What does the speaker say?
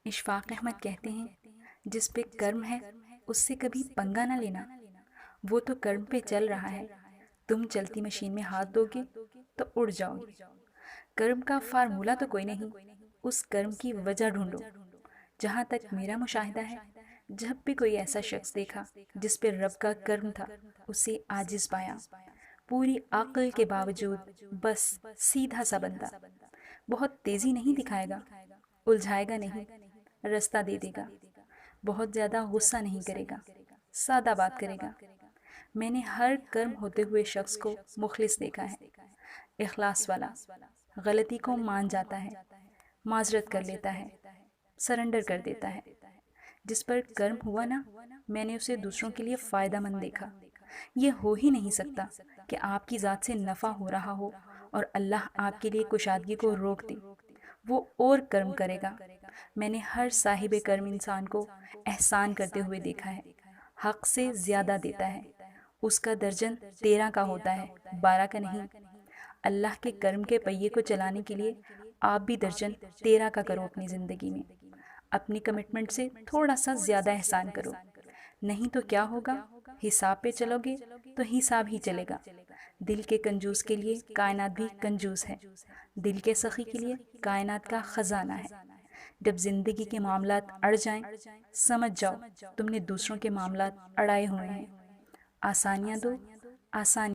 اشفاق احمد کہتے ہیں جس پہ کرم ہے اس سے کبھی پنگا نہ لینا، وہ تو کرم پہ چل رہا ہے، تم چلتی مشین میں ہاتھ دو گے تو اڑ جاؤ گے۔ کرم کا فارمولہ تو کوئی نہیں، اس کرم کی وجہ ڈھونڈو۔ جہاں تک میرا مشاہدہ ہے، جب بھی کوئی ایسا شخص دیکھا جس پہ رب کا کرم تھا، اسے عاجز پایا، پوری عقل کے باوجود بس سیدھا سا بندہ، بہت تیزی نہیں دکھائے گا، الجھائے گا نہیں، رستہ دے دے گا، بہت زیادہ غصہ نہیں کرے گا، سادہ بات کرے گا۔ میں نے ہر کرم ہوتے ہوئے شخص کو مخلص دیکھا ہے، اخلاص والا، غلطی کو مان جاتا ہے، معذرت کر لیتا ہے، سرنڈر کر دیتا ہے۔ جس پر کرم ہوا نا، میں نے اسے دوسروں کے لیے فائدہ مند دیکھا۔ یہ ہو ہی نہیں سکتا کہ آپ کی ذات سے نفع ہو رہا ہو اور اللہ آپ کے لیے کشادگی کو روک دے، وہ اور کرم کرے گا۔ میں نے ہر صاحب کرم انسان کو احسان کرتے ہوئے دیکھا ہے، حق سے زیادہ دیتا ہے، اس کا درجن 13 کا ہوتا ہے، 12 کا نہیں۔ اللہ کے کرم کے پہیے کو چلانے کے لیے آپ بھی درجن 13 کا کرو اپنی زندگی میں، اپنی کمٹمنٹ سے تھوڑا سا زیادہ احسان کرو، نہیں تو کیا ہوگا، حساب پہ چلو گے تو حساب ہی چلے گا۔ دل کے کنجوس کے لیے کائنات بھی کنجوس ہے، دل کے سخی کے لیے کائنات کا خزانہ ہے۔ جب زندگی کے معاملات اڑ جائیں، سمجھ جاؤ تم نے دوسروں کے معاملات اڑائے ہوئے ہیں۔ آسانیاں دو، آسانی